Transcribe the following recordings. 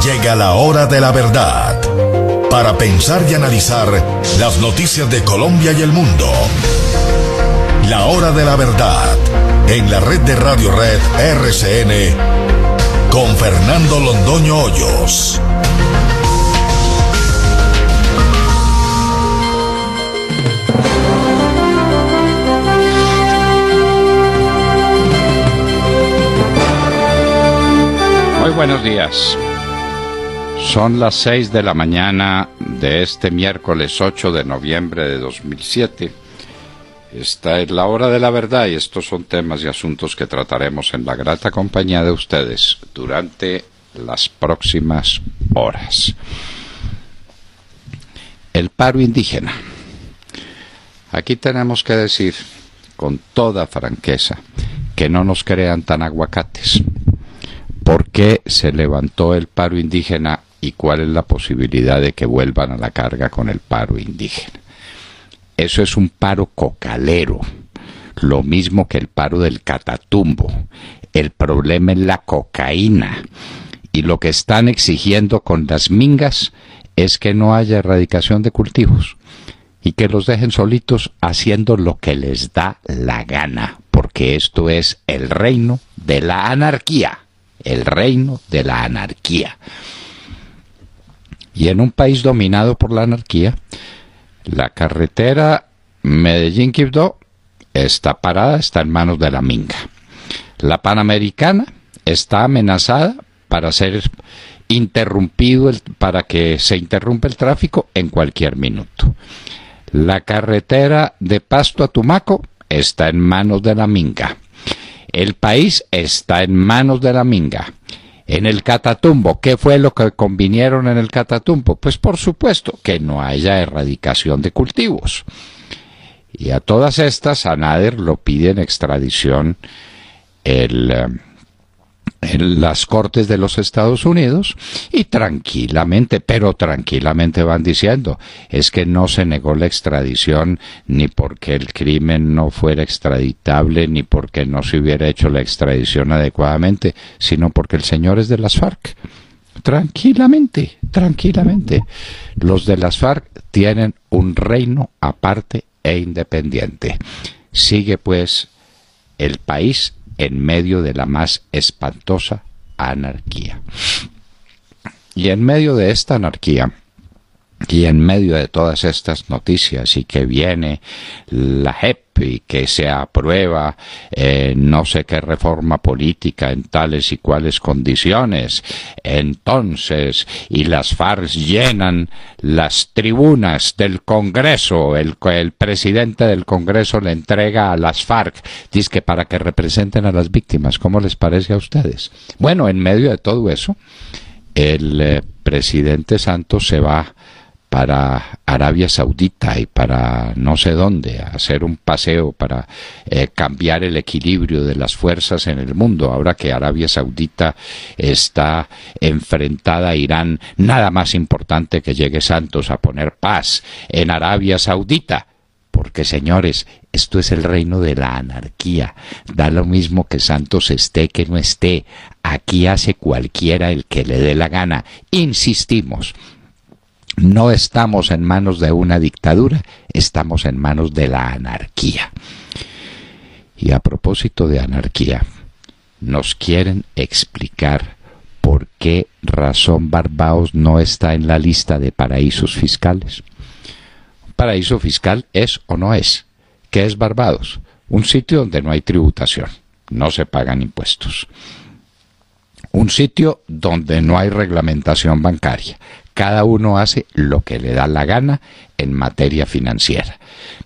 Llega la hora de la verdad, para pensar y analizar las noticias de Colombia y el mundo. La hora de la verdad, en la red de Radio Red RCN, con Fernando Londoño Hoyos. Muy buenos días. Son las 6 de la mañana de este miércoles 8 de noviembre de 2007. Esta es la hora de la verdad y estos son temas y asuntos que trataremos en la grata compañía de ustedes durante las próximas horas. El paro indígena. Aquí tenemos que decir con toda franqueza que no nos crean tan aguacates. ¿Por qué se levantó el paro indígena y cuál es la posibilidad de que vuelvan a la carga con el paro indígena? Eso es un paro cocalero, lo mismo que el paro del Catatumbo. El problema es la cocaína y lo que están exigiendo con las mingas es que no haya erradicación de cultivos y que los dejen solitos haciendo lo que les da la gana, porque esto es el reino de la anarquía. El reino de la anarquía. Y en un país dominado por la anarquía, la carretera Medellín-Quibdó está parada, está en manos de la minga. La Panamericana está amenazada para ser interrumpido, para que se interrumpa el tráfico en cualquier minuto. La carretera de Pasto a Tumaco está en manos de la minga. El país está en manos de la minga. En el Catatumbo, ¿qué fue lo que convinieron en el Catatumbo? Pues por supuesto que no haya erradicación de cultivos. Y a todas estas, a Nader lo piden extradición en las Cortes de los Estados Unidos y tranquilamente, pero tranquilamente van diciendo, es que no se negó la extradición ni porque el crimen no fuera extraditable ni porque no se hubiera hecho la extradición adecuadamente, sino porque el señor es de las FARC. Tranquilamente, tranquilamente. Los de las FARC tienen un reino aparte e independiente. Sigue pues el país en medio de la más espantosa anarquía. Y en medio de esta anarquía, y en medio de todas estas noticias, y que viene la JEP, y que se aprueba no sé qué reforma política en tales y cuales condiciones, entonces, y las FARC llenan las tribunas del Congreso, el presidente del Congreso le entrega a las FARC, dice que para que representen a las víctimas. ¿Cómo les parece a ustedes? Bueno, en medio de todo eso, el presidente Santos se va para Arabia Saudita y para no sé dónde, a hacer un paseo para cambiar el equilibrio de las fuerzas en el mundo. Ahora que Arabia Saudita está enfrentada a Irán, nada más importante que llegue Santos a poner paz en Arabia Saudita. Porque, señores, esto es el reino de la anarquía. Da lo mismo que Santos esté que no esté. Aquí hace cualquiera el que le dé la gana. Insistimos. No estamos en manos de una dictadura, estamos en manos de la anarquía. Y a propósito de anarquía, nos quieren explicar por qué razón Barbados no está en la lista de paraísos fiscales. ¿Un paraíso fiscal es o no es? ¿Qué es Barbados? Un sitio donde no hay tributación, no se pagan impuestos. Un sitio donde no hay reglamentación bancaria. Cada uno hace lo que le da la gana en materia financiera.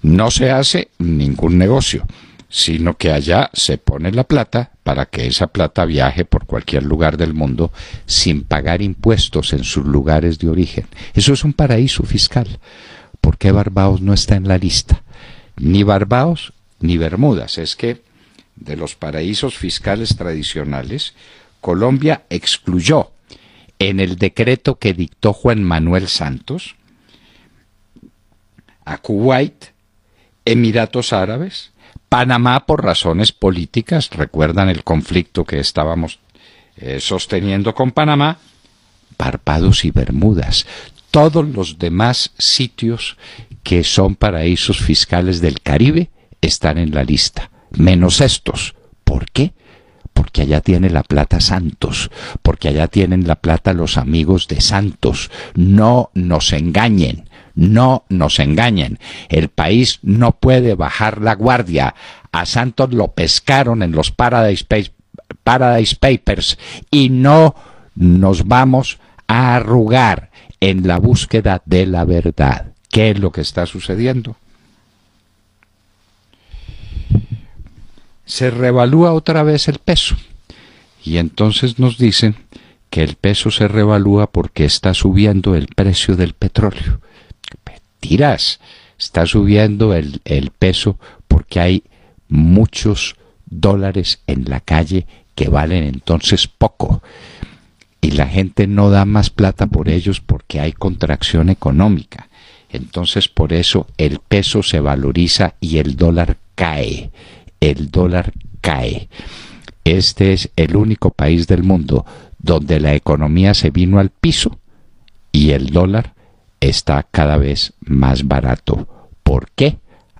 No se hace ningún negocio, sino que allá se pone la plata para que esa plata viaje por cualquier lugar del mundo sin pagar impuestos en sus lugares de origen. Eso es un paraíso fiscal. ¿Por qué Barbados no está en la lista? Ni Barbados ni Bermudas. Es que de los paraísos fiscales tradicionales, Colombia excluyó en el decreto que dictó Juan Manuel Santos a Kuwait, Emiratos Árabes, Panamá por razones políticas, recuerdan el conflicto que estábamos sosteniendo con Panamá, Barbados y Bermudas. Todos los demás sitios que son paraísos fiscales del Caribe están en la lista, menos estos. ¿Por qué? Porque allá tiene la plata Santos, porque allá tienen la plata los amigos de Santos. No nos engañen, no nos engañen. El país no puede bajar la guardia. A Santos lo pescaron en los Paradise Papers y no nos vamos a arrugar en la búsqueda de la verdad. ¿Qué es lo que está sucediendo? Se revalúa otra vez el peso y entonces nos dicen que el peso se revalúa porque está subiendo el precio del petróleo. Mentiras, está subiendo el peso porque hay muchos dólares en la calle que valen entonces poco y la gente no da más plata por ellos porque hay contracción económica. Entonces por eso el peso se valoriza y el dólar cae. El dólar cae. Este es el único país del mundo donde la economía se vino al piso y el dólar está cada vez más barato. ¿Por qué?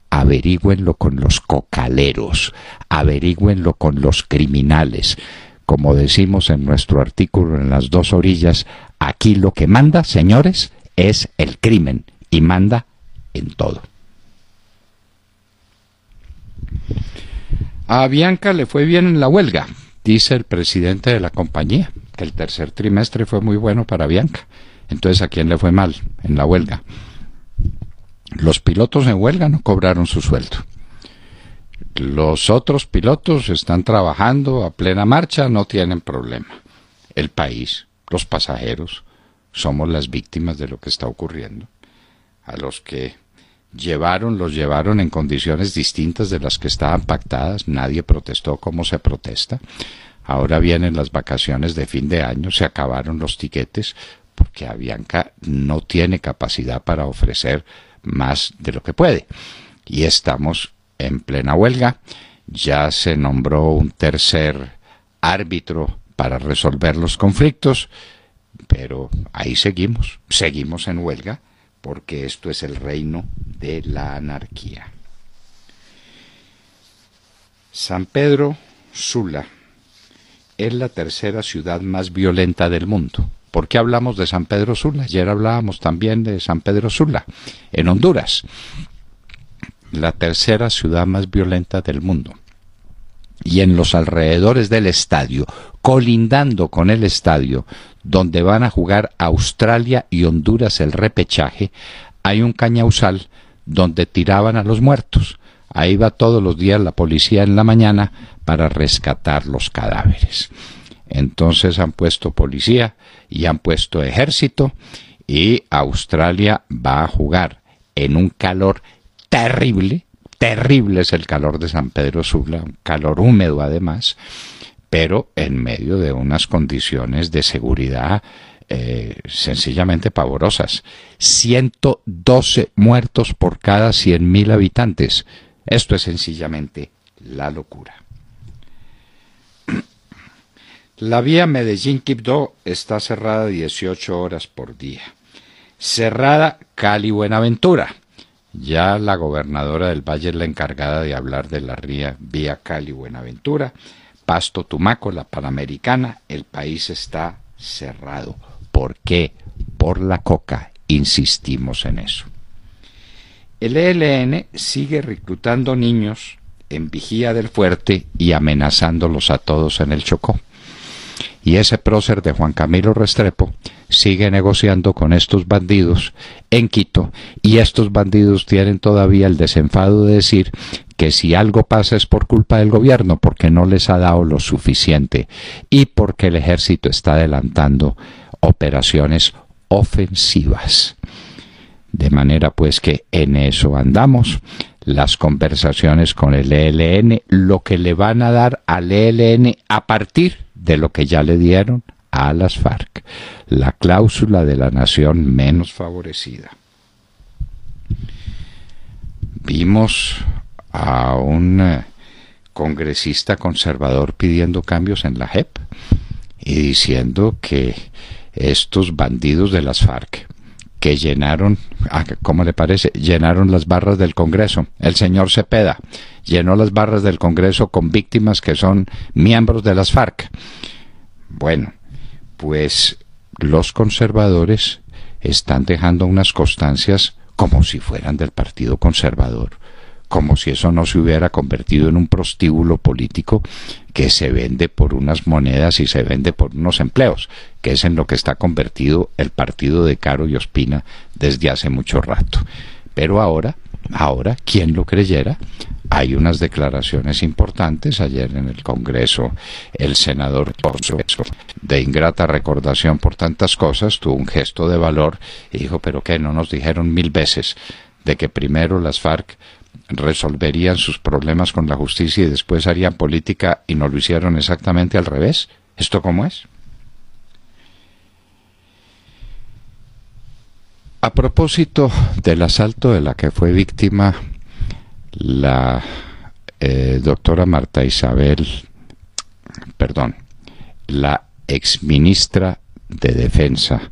Averígüenlo con los cocaleros, averígüenlo con los criminales. Como decimos en nuestro artículo en Las Dos Orillas, aquí lo que manda, señores, es el crimen y manda en todo. A Avianca le fue bien en la huelga, dice el presidente de la compañía, que el tercer trimestre fue muy bueno para Avianca. Entonces, ¿a quién le fue mal en la huelga? Los pilotos en huelga no cobraron su sueldo. Los otros pilotos están trabajando a plena marcha, no tienen problema. El país, los pasajeros, somos las víctimas de lo que está ocurriendo. A los que los llevaron en condiciones distintas de las que estaban pactadas. Nadie protestó como se protesta. Ahora vienen las vacaciones de fin de año, se acabaron los tiquetes porque Avianca no tiene capacidad para ofrecer más de lo que puede. Y estamos en plena huelga. Ya se nombró un tercer árbitro para resolver los conflictos, pero ahí seguimos en huelga, porque esto es el reino de la anarquía. San Pedro Sula es la tercera ciudad más violenta del mundo. ¿Por qué hablamos de San Pedro Sula? Ayer hablábamos también de San Pedro Sula, en Honduras. La tercera ciudad más violenta del mundo. Y en los alrededores del estadio, colindando con el estadio, donde van a jugar Australia y Honduras el repechaje, hay un cañauzal donde tiraban a los muertos. Ahí va todos los días la policía en la mañana para rescatar los cadáveres. Entonces han puesto policía y han puesto ejército y Australia va a jugar en un calor terrible. Terrible es el calor de San Pedro Sula, un calor húmedo además, pero en medio de unas condiciones de seguridad sencillamente pavorosas. 112 muertos por cada 100.000 habitantes. Esto es sencillamente la locura. La vía Medellín-Quibdó está cerrada 18 horas por día. Cerrada Cali-Buenaventura. Ya la gobernadora del Valle es la encargada de hablar de la vía Cali-Buenaventura. Pasto-Tumaco, la Panamericana, el país está cerrado. ¿Por qué? Por la coca, insistimos en eso. El ELN sigue reclutando niños en Vigía del Fuerte y amenazándolos a todos en el Chocó. Y ese prócer de Juan Camilo Restrepo sigue negociando con estos bandidos en Quito, y estos bandidos tienen todavía el desenfado de decir que si algo pasa es por culpa del gobierno, porque no les ha dado lo suficiente y porque el ejército está adelantando operaciones ofensivas. De manera pues que en eso andamos. Las conversaciones con el ELN, lo que le van a dar al ELN a partir de lo que ya le dieron a las FARC, la cláusula de la nación menos favorecida. Vimos a un congresista conservador pidiendo cambios en la JEP y diciendo que estos bandidos de las FARC que llenaron, ¿cómo le parece? Llenaron las barras del Congreso. El señor Cepeda llenó las barras del Congreso con víctimas que son miembros de las FARC. Bueno, pues los conservadores están dejando unas constancias como si fueran del Partido Conservador, como si eso no se hubiera convertido en un prostíbulo político que se vende por unas monedas y se vende por unos empleos, que es en lo que está convertido el partido de Caro y Ospina desde hace mucho rato. Pero ahora, ¿quién lo creyera? Hay unas declaraciones importantes. Ayer en el Congreso el senador Corso, de ingrata recordación por tantas cosas, tuvo un gesto de valor y dijo, ¿pero qué? ¿No nos dijeron 1000 veces de que primero las FARC resolverían sus problemas con la justicia y después harían política, y no lo hicieron exactamente al revés? ¿Esto cómo es? A propósito del asalto de la que fue víctima la doctora Marta Isabel, la exministra de Defensa,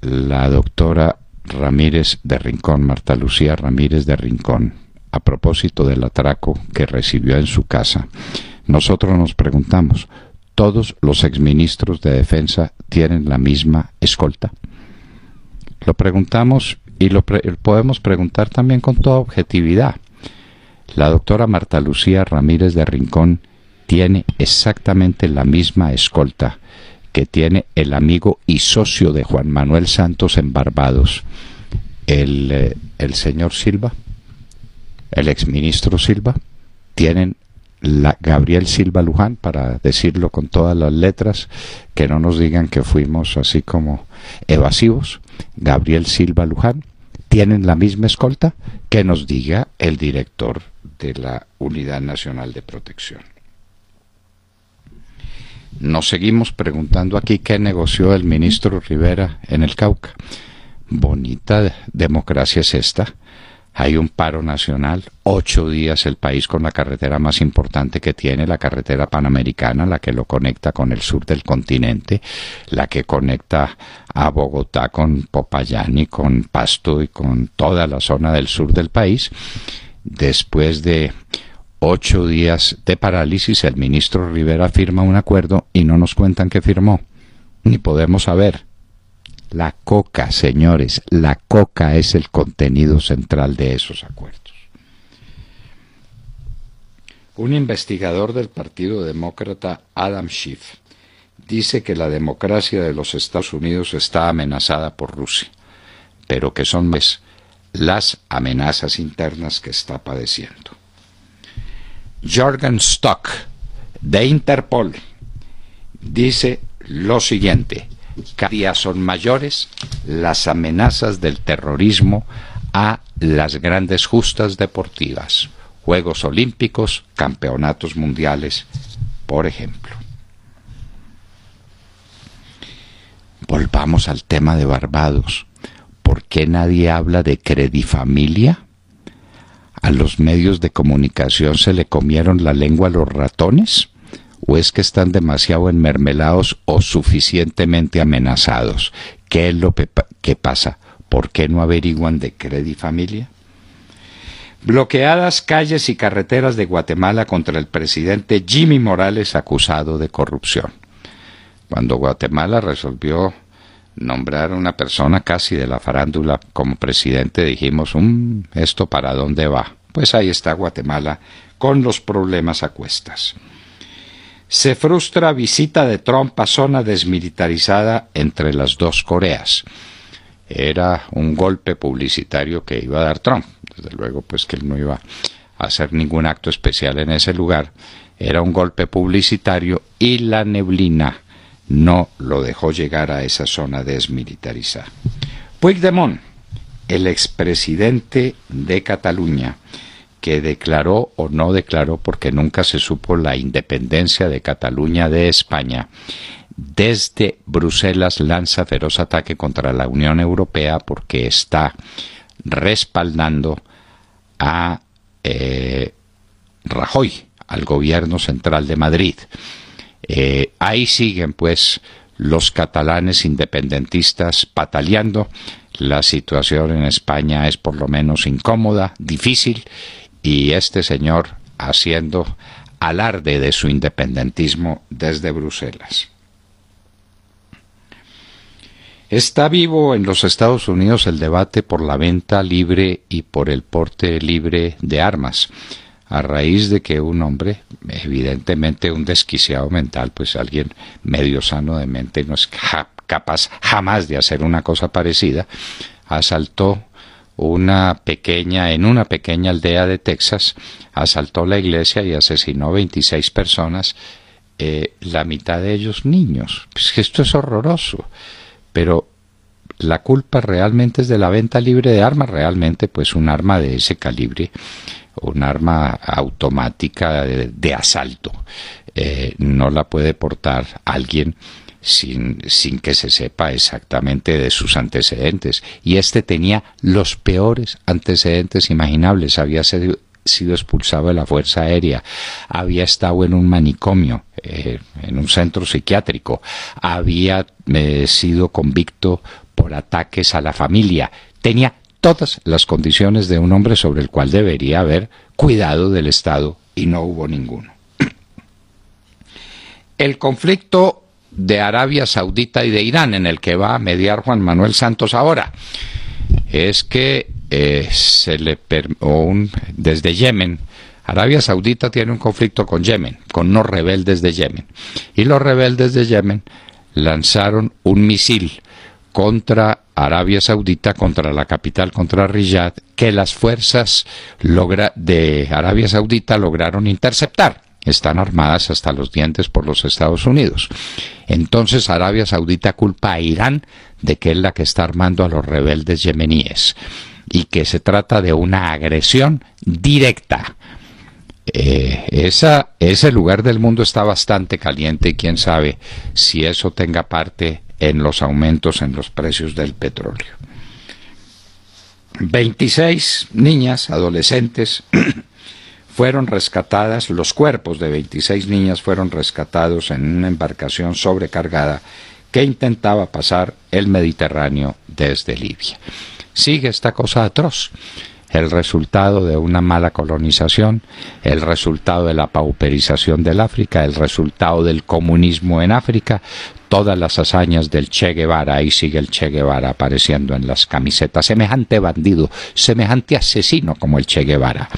la doctora Ramírez de Rincón, Marta Lucía Ramírez de Rincón, a propósito del atraco que recibió en su casa, nosotros nos preguntamos, ¿todos los exministros de Defensa tienen la misma escolta? Lo preguntamos y lo podemos preguntar también con toda objetividad. La doctora Marta Lucía Ramírez de Rincón tiene exactamente la misma escolta que tiene el amigo y socio de Juan Manuel Santos en Barbados, el señor Silva, el exministro Silva. Tienen Gabriel Silva Luján, para decirlo con todas las letras, que no nos digan que fuimos así como evasivos. Gabriel Silva Luján, tienen la misma escolta, que nos diga el director de la Unidad Nacional de Protección. Nos seguimos preguntando aquí qué negoció el ministro Rivera en el Cauca. Bonita democracia es esta. Hay un paro nacional, 8 días el país con la carretera más importante que tiene, la carretera panamericana, la que lo conecta con el sur del continente, la que conecta a Bogotá con Popayán y con Pasto y con toda la zona del sur del país. Después de 8 días de parálisis, el ministro Rivera firma un acuerdo y no nos cuentan que firmó, ni podemos saber. La coca, señores, la coca es el contenido central de esos acuerdos. Un investigador del Partido Demócrata, Adam Schiff, dice que la democracia de los Estados Unidos está amenazada por Rusia, pero que son más las amenazas internas que está padeciendo. Jorgen Stock, de Interpol, dice lo siguiente: cada día son mayores las amenazas del terrorismo a las grandes justas deportivas, Juegos Olímpicos, campeonatos mundiales, por ejemplo. Volvamos al tema de Barbados. ¿Por qué nadie habla de Credifamilia? ¿A los medios de comunicación se le comieron la lengua a los ratones? ¿O es que están demasiado enmermelados o suficientemente amenazados? ¿Qué es lo que pasa? ¿Por qué no averiguan de Credifamilia? Bloqueadas calles y carreteras de Guatemala contra el presidente Jimmy Morales, acusado de corrupción. Cuando Guatemala resolvió nombrar a una persona casi de la farándula como presidente, dijimos, ¿esto para dónde va? Pues ahí está Guatemala con los problemas a cuestas. Se frustra visita de Trump a zona desmilitarizada entre las dos Coreas. Era un golpe publicitario que iba a dar Trump. Desde luego, pues que él no iba a hacer ningún acto especial en ese lugar. Era un golpe publicitario y la neblina no lo dejó llegar a esa zona desmilitarizada. Puigdemont, el expresidente de Cataluña, que declaró o no declaró, porque nunca se supo, la independencia de Cataluña de España, desde Bruselas lanza feroz ataque contra la Unión Europea porque está respaldando a Rajoy, al gobierno central de Madrid. Ahí siguen pues los catalanes independentistas pataleando. La situación en España es por lo menos incómoda, difícil, y este señor haciendo alarde de su independentismo desde Bruselas. Está vivo en los Estados Unidos el debate por la venta libre y por el porte libre de armas, a raíz de que un hombre, evidentemente un desquiciado mental, pues alguien medio sano de mente, no es capaz jamás de hacer una cosa parecida, asaltó en una pequeña aldea de Texas, asaltó la iglesia y asesinó 26 personas, la mitad de ellos niños. Pues esto es horroroso, pero la culpa realmente es de la venta libre de armas. Realmente pues un arma de ese calibre, un arma automática de asalto, no la puede portar alguien sin que se sepa exactamente de sus antecedentes. Y este tenía los peores antecedentes imaginables. Había sido expulsado de la Fuerza Aérea, había estado en un manicomio, en un centro psiquiátrico, había sido convicto por ataques a la familia. Tenía todas las condiciones de un hombre sobre el cual debería haber cuidado del Estado, y no hubo ninguno. El conflicto de Arabia Saudita y de Irán, en el que va a mediar Juan Manuel Santos ahora, es que desde Yemen, Arabia Saudita tiene un conflicto con Yemen, con unos rebeldes de Yemen, y los rebeldes de Yemen lanzaron un misil contra Arabia Saudita, contra la capital, contra Riyadh, que las fuerzas de Arabia Saudita lograron interceptar. Están armadas hasta los dientes por los Estados Unidos. Entonces Arabia Saudita culpa a Irán de que es la que está armando a los rebeldes yemeníes y que se trata de una agresión directa. Ese lugar del mundo está bastante caliente, y quién sabe si eso tenga parte en los aumentos en los precios del petróleo. 26 niñas, adolescentes, fueron rescatadas. Los cuerpos de 26 niñas fueron rescatados en una embarcación sobrecargada que intentaba pasar el Mediterráneo desde Libia. Sigue esta cosa atroz, el resultado de una mala colonización, el resultado de la pauperización del África, el resultado del comunismo en África, todas las hazañas del Che Guevara. Ahí sigue el Che Guevara apareciendo en las camisetas, semejante bandido, semejante asesino como el Che Guevara.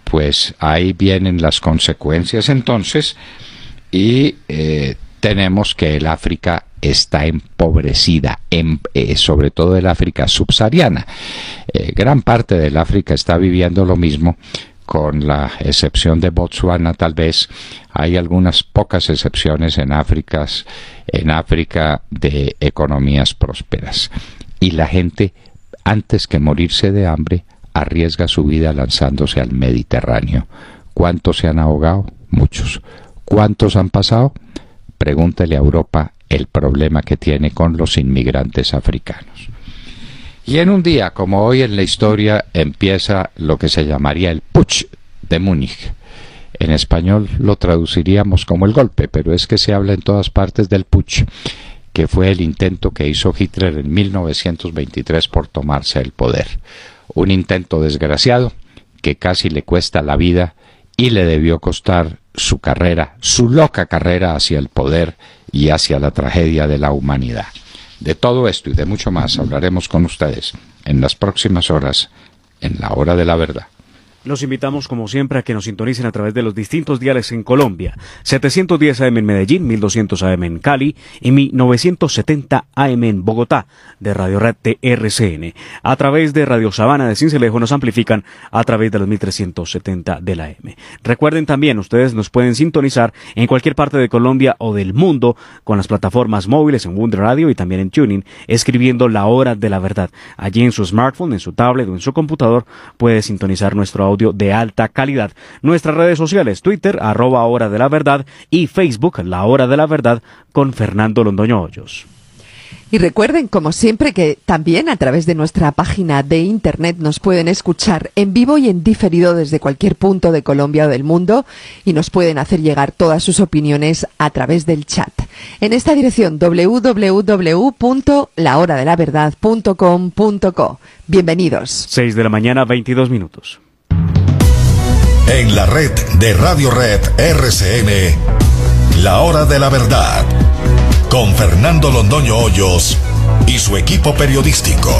Pues ahí vienen las consecuencias entonces, y tenemos que el África está empobrecida, sobre todo el África subsahariana. Gran parte del África está viviendo lo mismo, con la excepción de Botsuana tal vez. Hay algunas pocas excepciones en África de economías prósperas. Y la gente, antes que morirse de hambre, arriesga su vida lanzándose al Mediterráneo. ¿Cuántos se han ahogado? Muchos. ¿Cuántos han pasado? Pregúntele a Europa el problema que tiene con los inmigrantes africanos. Y en un día como hoy en la historia empieza lo que se llamaría el Putsch de Múnich. En español lo traduciríamos como el golpe, pero es que se habla en todas partes del Putsch, que fue el intento que hizo Hitler en 1923 por tomarse el poder. Un intento desgraciado que casi le cuesta la vida y le debió costar su carrera, su loca carrera hacia el poder y hacia la tragedia de la humanidad. De todo esto y de mucho más hablaremos con ustedes en las próximas horas, en la Hora de la Verdad. Los invitamos, como siempre, a que nos sintonicen a través de los distintos diales en Colombia. 710 AM en Medellín, 1200 AM en Cali y 970 AM en Bogotá, de Radio Red de RCN. A través de Radio Sabana de Sincelejo nos amplifican a través de los 1370 de la AM. Recuerden también, ustedes nos pueden sintonizar en cualquier parte de Colombia o del mundo con las plataformas móviles en Wood Radio y también en Tuning, escribiendo La Hora de la Verdad. Allí en su smartphone, en su tablet o en su computador puede sintonizar nuestro audio de alta calidad. Nuestras redes sociales, Twitter, @Hora de la Verdad, y Facebook, La Hora de la Verdad, con Fernando Londoño Hoyos. Y recuerden, como siempre, que también a través de nuestra página de internet nos pueden escuchar en vivo y en diferido desde cualquier punto de Colombia o del mundo y nos pueden hacer llegar todas sus opiniones a través del chat. En esta dirección www.lahoradelaverdad.com.co. Bienvenidos. 6 de la mañana, 22 minutos. En la red de Radio Red RCN, La Hora de la Verdad, con Fernando Londoño Hoyos y su equipo periodístico.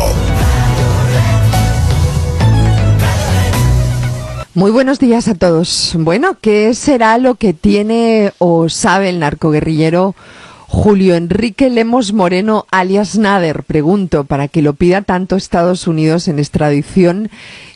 Muy buenos días a todos. Bueno, ¿qué será lo que tiene o sabe el narcoguerrillero Julio Enrique Lemos Moreno, alias Nader? Pregunto, para que lo pida tanto Estados Unidos en extradición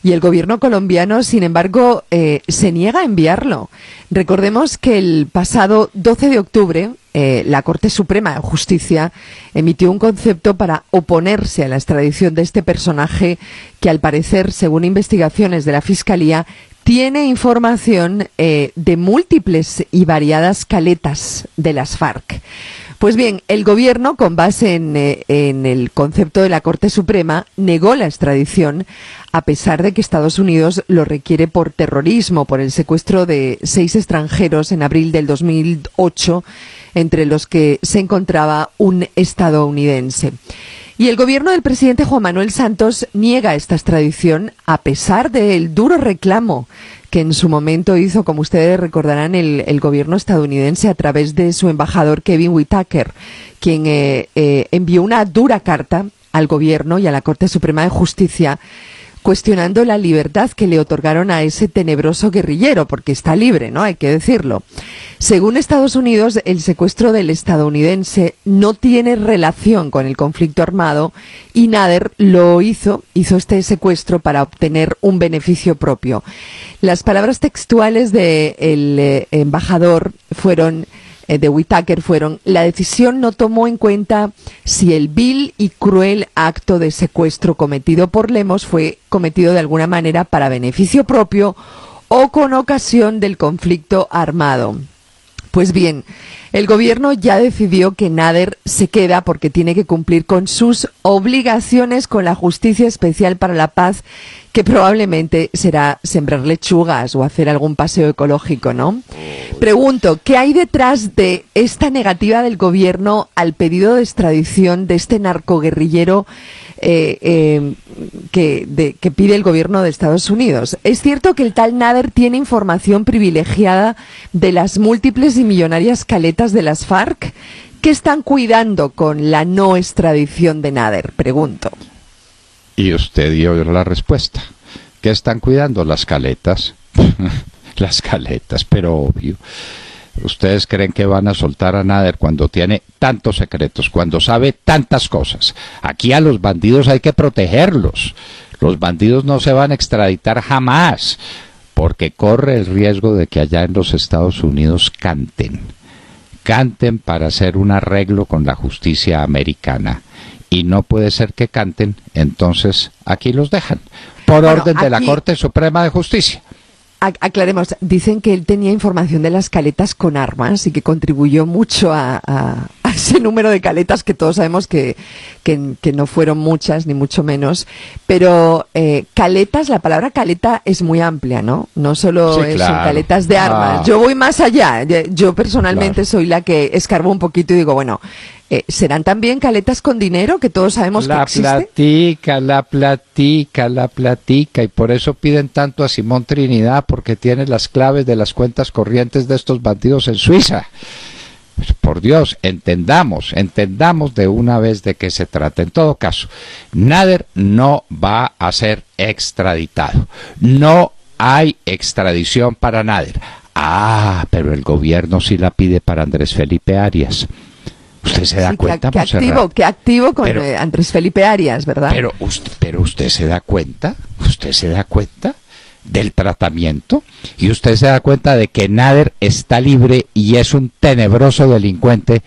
y el gobierno colombiano, sin embargo, se niega a enviarlo. Recordemos que el pasado 12 de octubre, la Corte Suprema de Justicia emitió un concepto para oponerse a la extradición de este personaje que, al parecer, según investigaciones de la Fiscalía, tiene información de múltiples y variadas caletas de las FARC. Pues bien, el gobierno, con base en el concepto de la Corte Suprema, negó la extradición, a pesar de que Estados Unidos lo requiere por terrorismo, por el secuestro de 6 extranjeros en abril del 2008, entre los que se encontraba un estadounidense. Y el gobierno del presidente Juan Manuel Santos niega esta extradición a pesar del duro reclamo que en su momento hizo, como ustedes recordarán, el gobierno estadounidense a través de su embajador Kevin Whitaker, quien envió una dura carta al gobierno y a la Corte Suprema de Justicia cuestionando la libertad que le otorgaron a ese tenebroso guerrillero, porque está libre, ¿no? Hay que decirlo. Según Estados Unidos, el secuestro del estadounidense no tiene relación con el conflicto armado y Nader hizo este secuestro para obtener un beneficio propio. Las palabras textuales del embajador de Whitaker fueron: la decisión no tomó en cuenta si el vil y cruel acto de secuestro cometido por Lemos fue cometido de alguna manera para beneficio propio o con ocasión del conflicto armado. Pues bien, el gobierno ya decidió que Nader se queda porque tiene que cumplir con sus obligaciones con la Justicia Especial para la Paz, que probablemente será sembrar lechugas o hacer algún paseo ecológico, ¿no? Pregunto, ¿qué hay detrás de esta negativa del gobierno al pedido de extradición de este narcoguerrillero que pide el gobierno de Estados Unidos? Es cierto que el tal Nader tiene información privilegiada de las múltiples y millonarias caletas de las FARC. ¿Qué están cuidando con la no extradición de Nader? Pregunto. Y usted dio la respuesta. ¿Qué están cuidando? Las caletas. Las caletas, pero obvio. ¿Ustedes creen que van a soltar a Nader cuando tiene tantos secretos, cuando sabe tantas cosas? Aquí a los bandidos hay que protegerlos. Los bandidos no se van a extraditar jamás, porque corre el riesgo de que allá en los Estados Unidos canten para hacer un arreglo con la justicia americana. Y no puede ser que canten, entonces aquí los dejan, por orden de la Corte Suprema de Justicia. Aclaremos, dicen que él tenía información de las caletas con armas y que contribuyó mucho a ese número de caletas que todos sabemos que no fueron muchas, ni mucho menos. Pero caletas, la palabra caleta es muy amplia, ¿no? No solo sí, claro. Son caletas de armas. Yo voy más allá. Yo personalmente soy la que escarbo un poquito y digo, bueno, ¿serán también caletas con dinero que todos sabemos que existe? La platica, y por eso piden tanto a Simón Trinidad, porque tiene las claves de las cuentas corrientes de estos bandidos en Suiza. Pues por Dios, entendamos de una vez de qué se trata. En todo caso, Nader no va a ser extraditado. No hay extradición para Nader. Pero el gobierno sí la pide para Andrés Felipe Arias. Usted se da cuenta, qué activo con Andrés Felipe Arias, ¿verdad? Pero usted se da cuenta del tratamiento, y usted se da cuenta de que Nader está libre y es un tenebroso delincuente,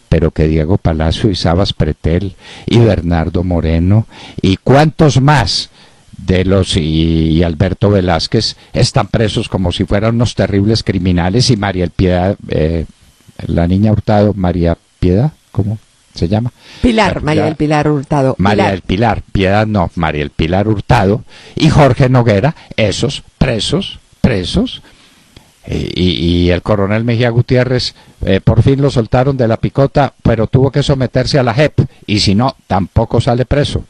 pero que Diego Palacio y Sabas Pretel y Bernardo Moreno y cuántos más de los y Alberto Velázquez están presos como si fueran unos terribles criminales, y María Piedad, la niña Hurtado, María Piedad, ¿cómo se llama. Pilar, María del Pilar Hurtado. María del Pilar, Piedad no, María del Pilar Hurtado y Jorge Noguera, esos presos. Y el coronel Mejía Gutiérrez por fin lo soltaron de la picota, pero tuvo que someterse a la JEP, y si no, tampoco sale preso.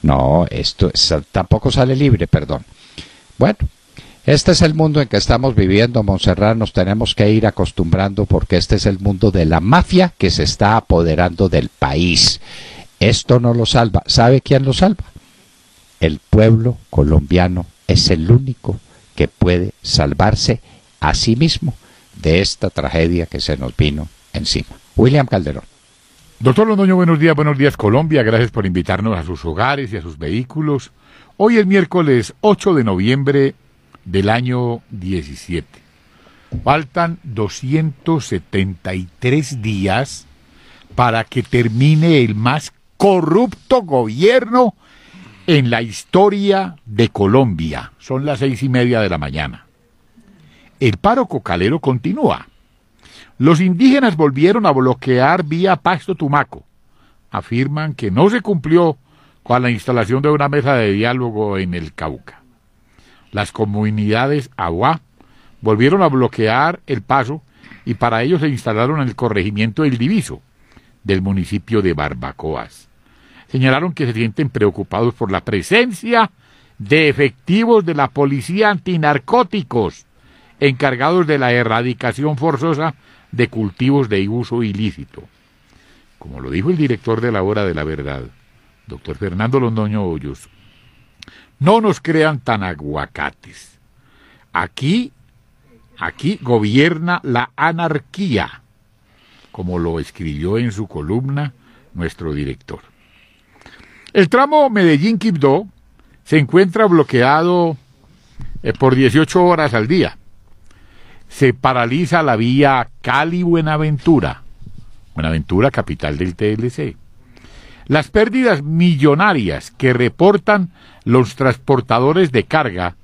No, tampoco sale libre, perdón. Bueno, este es el mundo en que estamos viviendo, Montserrat, nos tenemos que ir acostumbrando porque este es el mundo de la mafia que se está apoderando del país. Esto no lo salva. ¿Sabe quién lo salva? El pueblo colombiano es el único que puede salvarse a sí mismo de esta tragedia que se nos vino encima. William Calderón. Doctor Londoño, buenos días Colombia, gracias por invitarnos a sus hogares y a sus vehículos. Hoy es miércoles 8 de noviembre del año 17. Faltan 273 días para que termine el más corrupto gobierno en la historia de Colombia. Son las 6:30 de la mañana. El paro cocalero continúa. Los indígenas volvieron a bloquear vía Pasto Tumaco. Afirman que no se cumplió con la instalación de una mesa de diálogo en el Cauca. Las comunidades Aguá volvieron a bloquear el paso y para ello se instalaron en el corregimiento del Diviso del municipio de Barbacoas. Señalaron que se sienten preocupados por la presencia de efectivos de la policía antinarcóticos encargados de la erradicación forzosa de cultivos de uso ilícito. Como lo dijo el director de la Hora de la Verdad, doctor Fernando Londoño Hoyos, no nos crean tan aguacates. Aquí gobierna la anarquía, como lo escribió en su columna nuestro director. El tramo Medellín-Quibdó se encuentra bloqueado por 18 horas al día. Se paraliza la vía Cali-Buenaventura, capital del TLC. Las pérdidas millonarias que reportan los transportadores de carga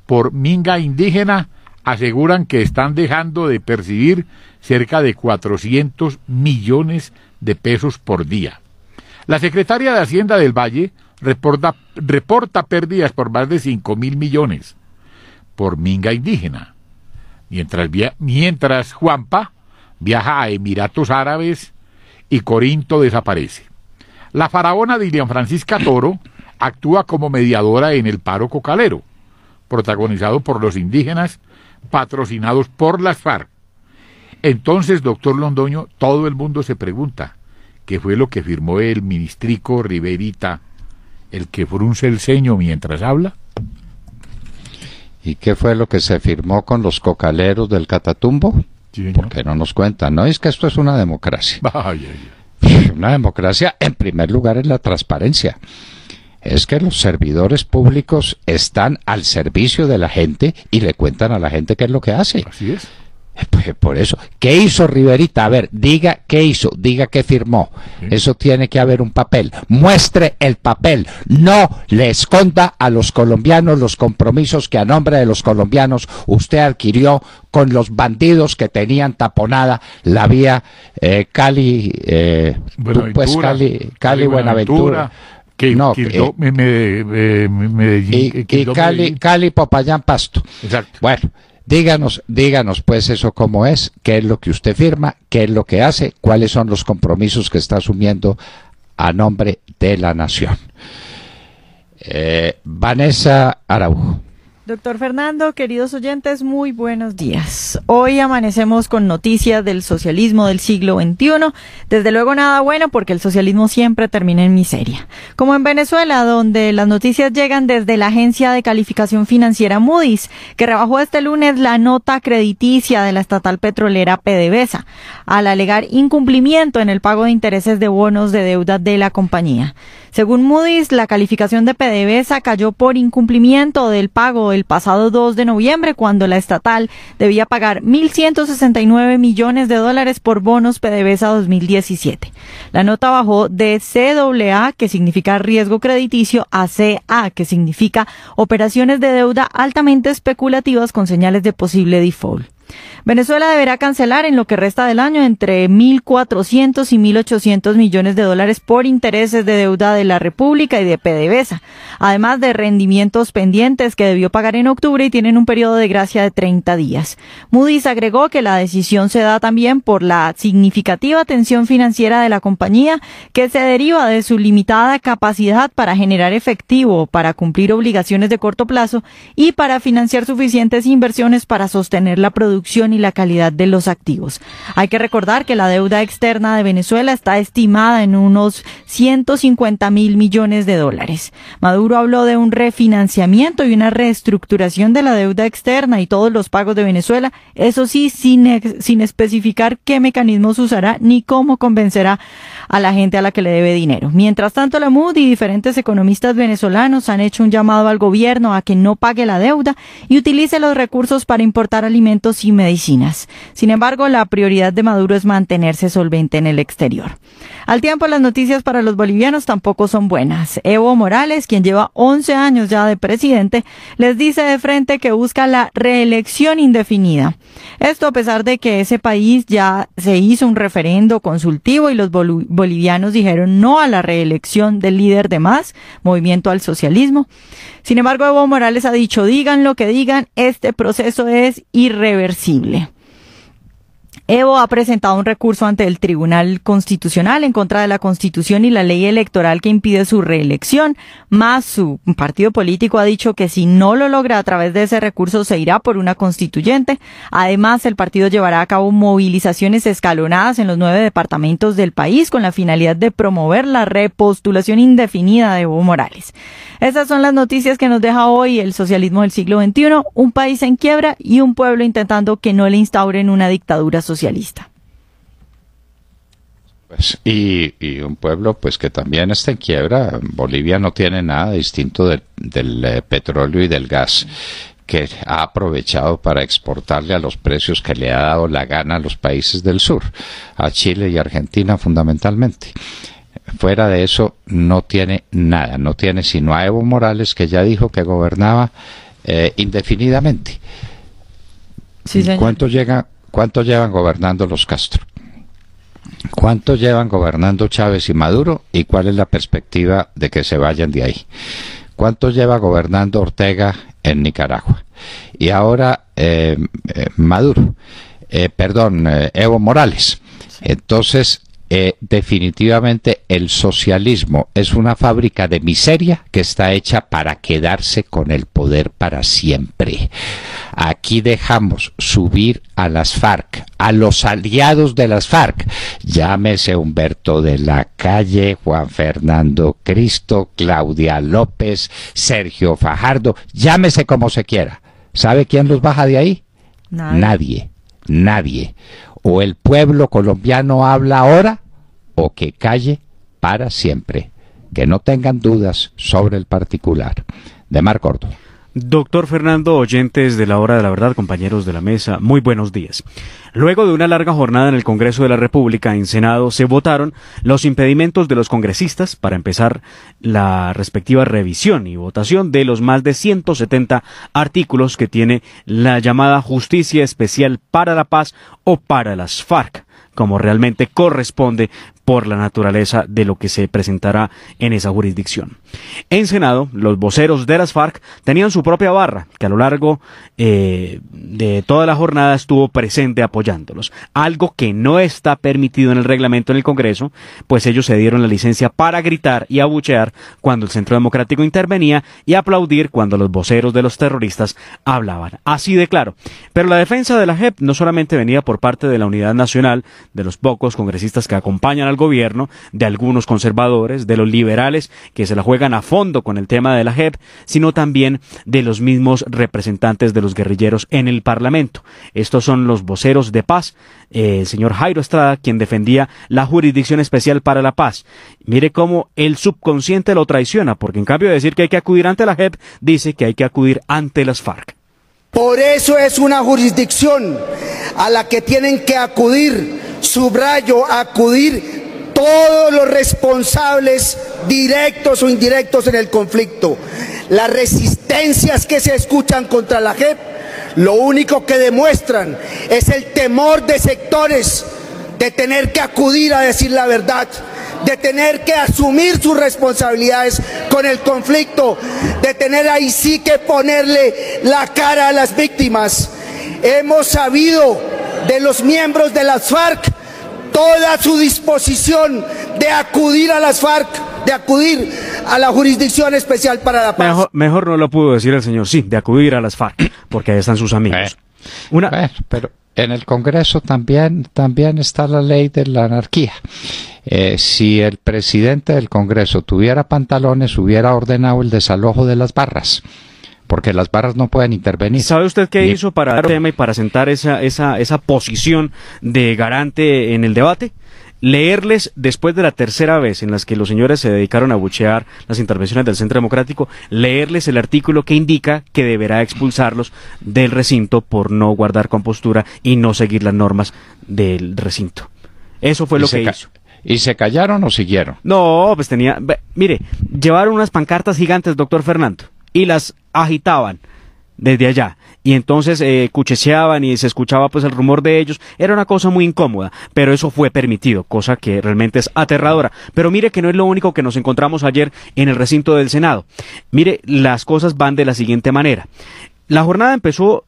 por minga indígena aseguran que están dejando de percibir cerca de 400 millones de pesos por día. La secretaria de Hacienda del Valle reporta pérdidas por más de 5.000 millones por minga indígena. Mientras Juanpa viaja a Emiratos Árabes y Corinto desaparece. La faraona Dilian Francisca Toro actúa como mediadora en el paro cocalero, protagonizado por los indígenas, patrocinados por las FARC. Entonces, doctor Londoño, todo el mundo se pregunta, ¿qué fue lo que firmó el ministrico Riverita, el que frunce el ceño mientras habla? ¿Y qué fue lo que se firmó con los cocaleros del Catatumbo? Sí, señor. Porque no nos cuentan, ¿no? Es que esto es una democracia. Una democracia, en primer lugar, es la transparencia. Es que los servidores públicos están al servicio de la gente y le cuentan a la gente qué es lo que hace. Así es. Pues por eso, ¿qué hizo Riverita? A ver, diga qué hizo, diga qué firmó. Sí. Eso tiene que haber un papel. Muestre el papel. No le esconda a los colombianos los compromisos que a nombre de los colombianos usted adquirió con los bandidos que tenían taponada la vía Cali Buenaventura. Medellín, Cali Popayán Pasto. Exacto. Bueno. Díganos pues eso cómo es, qué es lo que usted firma, qué es lo que hace, cuáles son los compromisos que está asumiendo a nombre de la nación. Vanessa Araujo. Doctor Fernando, queridos oyentes, muy buenos días. Hoy amanecemos con noticias del socialismo del siglo XXI. Desde luego nada bueno porque el socialismo siempre termina en miseria. Como en Venezuela, donde las noticias llegan desde la agencia de calificación financiera Moody's, que rebajó este lunes la nota crediticia de la estatal petrolera PDVSA, al alegar incumplimiento en el pago de intereses de bonos de deuda de la compañía. Según Moody's, la calificación de PDVSA cayó por incumplimiento del pago el pasado 2 de noviembre, cuando la estatal debía pagar $1.169 millones por bonos PDVSA 2017. La nota bajó de CAA, que significa riesgo crediticio, a CA, que significa operaciones de deuda altamente especulativas con señales de posible default. Venezuela deberá cancelar en lo que resta del año entre 1.400 y 1.800 millones de dólares por intereses de deuda de la República y de PDVSA, además de rendimientos pendientes que debió pagar en octubre y tienen un periodo de gracia de 30 días. Moody's agregó que la decisión se da también por la significativa tensión financiera de la compañía que se deriva de su limitada capacidad para generar efectivo, para cumplir obligaciones de corto plazo y para financiar suficientes inversiones para sostener la producción y la calidad de los activos. Hay que recordar que la deuda externa de Venezuela está estimada en unos 150.000 millones de dólares. Maduro habló de un refinanciamiento y una reestructuración de la deuda externa y todos los pagos de Venezuela, eso sí, sin especificar qué mecanismos usará ni cómo convencerá a la gente a la que le debe dinero. Mientras tanto, la MUD y diferentes economistas venezolanos han hecho un llamado al gobierno a que no pague la deuda y utilice los recursos para importar alimentos y medicinas. Sin embargo, la prioridad de Maduro es mantenerse solvente en el exterior. Al tiempo, las noticias para los bolivianos tampoco son buenas. Evo Morales, quien lleva 11 años ya de presidente, les dice de frente que busca la reelección indefinida. Esto a pesar de que ese país ya se hizo un referendo consultivo y los bolivianos dijeron no a la reelección del líder de MAS, Movimiento al Socialismo. Sin embargo, Evo Morales ha dicho, digan lo que digan, este proceso es irreversible. Evo ha presentado un recurso ante el Tribunal Constitucional en contra de la Constitución y la ley electoral que impide su reelección, más su partido político ha dicho que si no lo logra a través de ese recurso se irá por una constituyente. Además, el partido llevará a cabo movilizaciones escalonadas en los 9 departamentos del país con la finalidad de promover la repostulación indefinida de Evo Morales. Esas son las noticias que nos deja hoy el socialismo del siglo XXI, un país en quiebra y un pueblo intentando que no le instauren una dictadura socialista. Pues, y un pueblo pues que también está en quiebra. Bolivia no tiene nada distinto del petróleo y del gas que ha aprovechado para exportarle a los precios que le ha dado la gana a los países del sur, a Chile y Argentina fundamentalmente. Fuera de eso no tiene nada, no tiene sino a Evo Morales, que ya dijo que gobernaba indefinidamente. Sí, señor. ¿Cuánto llevan gobernando los Castro? ¿Cuánto llevan gobernando Chávez y Maduro? ¿Y cuál es la perspectiva de que se vayan de ahí? ¿Cuánto lleva gobernando Ortega en Nicaragua? Y ahora Evo Morales. Entonces, definitivamente el socialismo es una fábrica de miseria que está hecha para quedarse con el poder para siempre. Aquí dejamos subir a las FARC, a los aliados de las FARC, llámese Humberto de la Calle, Juan Fernando Cristo, Claudia López, Sergio Fajardo, llámese como se quiera. ¿Sabe quién los baja de ahí? Nadie. O el pueblo colombiano habla ahora, o que calle para siempre. Que no tengan dudas sobre el particular. De Mar Córdoba. Doctor Fernando, oyentes de la Hora de la Verdad, compañeros de la mesa, muy buenos días. Luego de una larga jornada en el Congreso de la República, en Senado, se votaron los impedimentos de los congresistas para empezar la respectiva revisión y votación de los más de 170 artículos que tiene la llamada Justicia Especial para la Paz o para las FARC, como realmente corresponde por la naturaleza de lo que se presentará en esa jurisdicción. En Senado, los voceros de las FARC tenían su propia barra, que a lo largo de toda la jornada estuvo presente apoyándolos, algo que no está permitido en el reglamento en el Congreso, pues ellos se dieron la licencia para gritar y abuchear cuando el Centro Democrático intervenía y aplaudir cuando los voceros de los terroristas hablaban. Así de claro. Pero la defensa de la JEP no solamente venía por parte de la Unidad Nacional, de los pocos congresistas que acompañan al gobierno, de algunos conservadores, de los liberales que se la juegan a fondo con el tema de la JEP, sino también de los mismos representantes de los guerrilleros en el Parlamento. Estos son los voceros de paz, el señor Jairo Estrada, quien defendía la Jurisdicción Especial para la Paz. Mire cómo el subconsciente lo traiciona, porque en cambio de decir que hay que acudir ante la JEP, dice que hay que acudir ante las FARC. Por eso es una jurisdicción a la que tienen que acudir, subrayo, acudir todos los responsables directos o indirectos en el conflicto. Las resistencias que se escuchan contra la JEP lo único que demuestran es el temor de sectores de tener que acudir a decir la verdad, de tener que asumir sus responsabilidades con el conflicto, de tener ahí sí que ponerle la cara a las víctimas. Hemos sabido de los miembros de las FARC toda su disposición de acudir a las FARC, de acudir a la Jurisdicción Especial para la Paz. Mejor no lo pudo decir el señor, sí, de acudir a las FARC, porque ahí están sus amigos. Pero en el Congreso también está la ley de la anarquía. Si el presidente del Congreso tuviera pantalones, hubiera ordenado el desalojo de las barras, porque las barras no pueden intervenir. ¿Sabe usted qué hizo para el tema y para sentar esa posición de garante en el debate? Leerles, después de la tercera vez en las que los señores se dedicaron a abuchear las intervenciones del Centro Democrático, leerles el artículo que indica que deberá expulsarlos del recinto por no guardar compostura y no seguir las normas del recinto. Eso fue lo que hizo. ¿Y se callaron o siguieron? No, pues mire, llevaron unas pancartas gigantes, doctor Fernando, y las agitaban desde allá, y entonces cuchicheaban y se escuchaba pues el rumor de ellos. Era una cosa muy incómoda, pero eso fue permitido, cosa que realmente es aterradora. Pero mire que no es lo único que nos encontramos ayer en el recinto del Senado. Mire, las cosas van de la siguiente manera. La jornada empezó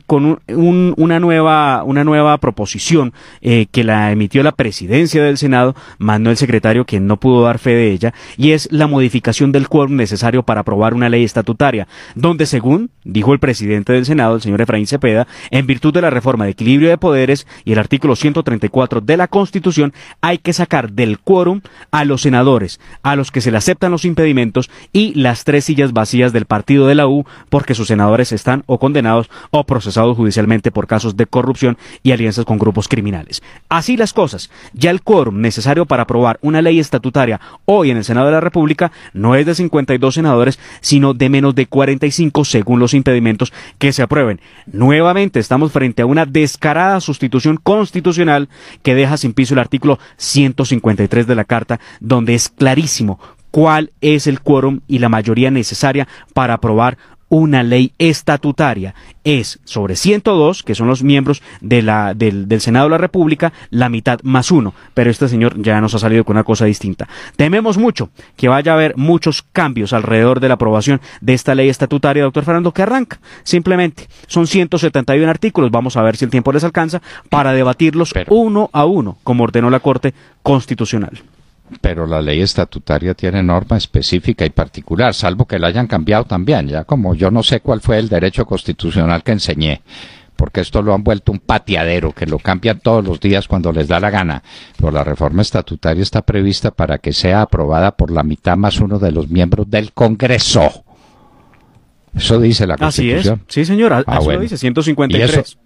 con una nueva proposición que la emitió la presidencia del Senado, más no el secretario, quien no pudo dar fe de ella, y es la modificación del quórum necesario para aprobar una ley estatutaria, donde, según dijo el presidente del Senado, el señor Efraín Cepeda, en virtud de la reforma de equilibrio de poderes y el artículo 134 de la Constitución, hay que sacar del quórum a los senadores, a los que se le aceptan los impedimentos, y las 3 sillas vacías del partido de la U, porque sus senadores están o condenados o procesados judicialmente por casos de corrupción y alianzas con grupos criminales. Así las cosas, ya el quórum necesario para aprobar una ley estatutaria hoy en el Senado de la República no es de 52 senadores, sino de menos de 45 según los impedimentos que se aprueben. Nuevamente estamos frente a una descarada sustitución constitucional que deja sin piso el artículo 153 de la Carta, donde es clarísimo cuál es el quórum y la mayoría necesaria para aprobar una ley estatutaria. Es sobre 102, que son los miembros del Senado de la República, la mitad más 1, pero este señor ya nos ha salido con una cosa distinta. Tememos mucho que vaya a haber muchos cambios alrededor de la aprobación de esta ley estatutaria, doctor Fernando, que arranca. Simplemente son 171 artículos, vamos a ver si el tiempo les alcanza para debatirlos uno a uno, como ordenó la Corte Constitucional. Pero la ley estatutaria tiene norma específica y particular, salvo que la hayan cambiado también, ya como yo no sé cuál fue el derecho constitucional que enseñé, porque esto lo han vuelto un pateadero, que lo cambian todos los días cuando les da la gana. Pero la reforma estatutaria está prevista para que sea aprobada por la mitad más 1 de los miembros del Congreso. Eso dice la Constitución. Así es, sí señor, eso lo dice, 153.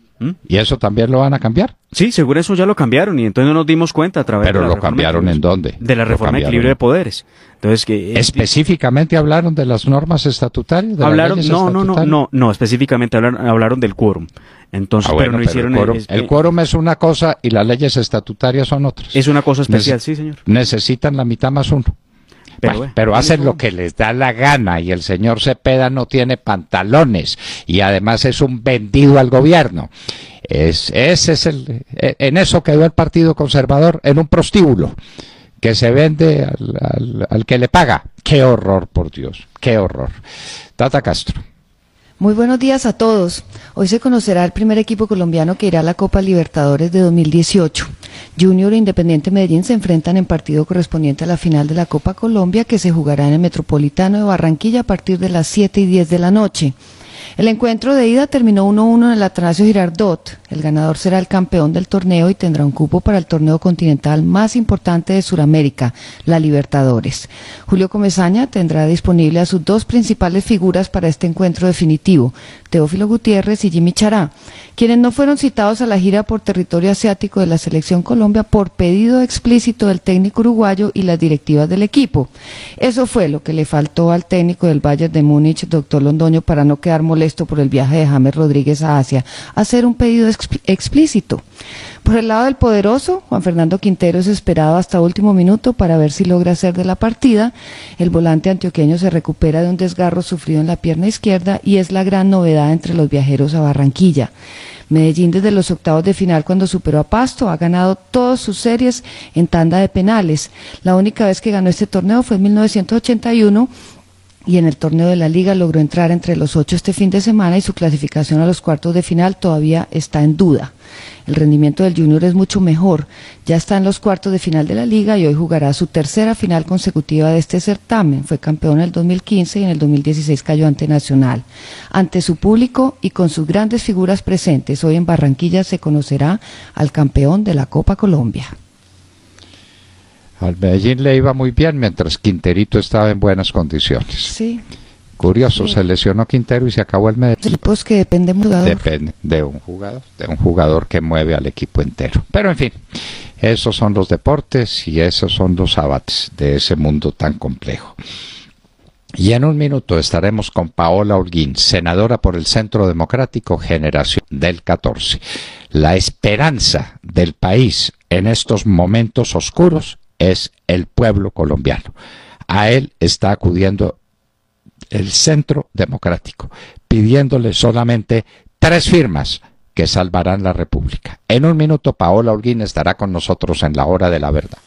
¿Y eso también lo van a cambiar? Sí, según eso ya lo cambiaron y entonces no nos dimos cuenta a través de la ¿Pero lo cambiaron en dónde? De la reforma de equilibrio de poderes. Entonces, ¿específicamente hablaron de las normas estatutarias? No, específicamente hablaron del quórum. Entonces, pero no hicieron el quórum es una cosa y las leyes estatutarias son otras. Es una cosa especial, sí, señor. Necesitan la mitad más 1. Pero hacen lo que les da la gana y el señor Cepeda no tiene pantalones y además es un vendido al gobierno. En eso quedó el Partido Conservador, en un prostíbulo que se vende al que le paga. ¡Qué horror, por Dios! ¡Qué horror! Tata Castro. Muy buenos días a todos. Hoy se conocerá el primer equipo colombiano que irá a la Copa Libertadores de 2018. Junior e Independiente Medellín se enfrentan en partido correspondiente a la final de la Copa Colombia, que se jugará en el Metropolitano de Barranquilla a partir de las 7:10 de la noche. El encuentro de ida terminó 1-1 en el Atanasio Girardot. El ganador será el campeón del torneo y tendrá un cupo para el torneo continental más importante de Sudamérica, la Libertadores. Julio Comesaña tendrá disponible a sus 2 principales figuras para este encuentro definitivo, Teófilo Gutiérrez y Jimmy Chará, quienes no fueron citados a la gira por territorio asiático de la Selección Colombia por pedido explícito del técnico uruguayo y las directivas del equipo. Eso fue lo que le faltó al técnico del Bayern de Múnich, doctor Londoño, para no quedar molesto molesto por el viaje de James Rodríguez a Asia, hacer un pedido explícito. Por el lado del poderoso, Juan Fernando Quintero es esperado hasta último minuto para ver si logra hacer de la partida. El volante antioqueño se recupera de un desgarro sufrido en la pierna izquierda y es la gran novedad entre los viajeros a Barranquilla. Medellín desde los octavos de final, cuando superó a Pasto, ha ganado todas sus series en tanda de penales. La única vez que ganó este torneo fue en 1981 y en el torneo de la Liga logró entrar entre los 8 este fin de semana y su clasificación a los cuartos de final todavía está en duda. El rendimiento del Junior es mucho mejor, ya está en los cuartos de final de la Liga y hoy jugará su tercera final consecutiva de este certamen. Fue campeón en el 2015 y en el 2016 cayó ante Nacional. Ante su público y con sus grandes figuras presentes, hoy en Barranquilla se conocerá al campeón de la Copa Colombia. Al Medellín le iba muy bien mientras Quinterito estaba en buenas condiciones. Sí. Curioso, se lesionó Quintero y se acabó el Medellín. Equipos que dependen de un jugador. Depende de un jugador que mueve al equipo entero. Pero en fin, esos son los deportes y esos son los abates de ese mundo tan complejo. Y en un minuto estaremos con Paola Holguín, senadora por el Centro Democrático Generación del 14. La esperanza del país en estos momentos oscuros es el pueblo colombiano. A él está acudiendo el Centro Democrático, pidiéndole solamente 3 firmas que salvarán la República. En un minuto, Paola Holguín estará con nosotros en la Hora de la Verdad.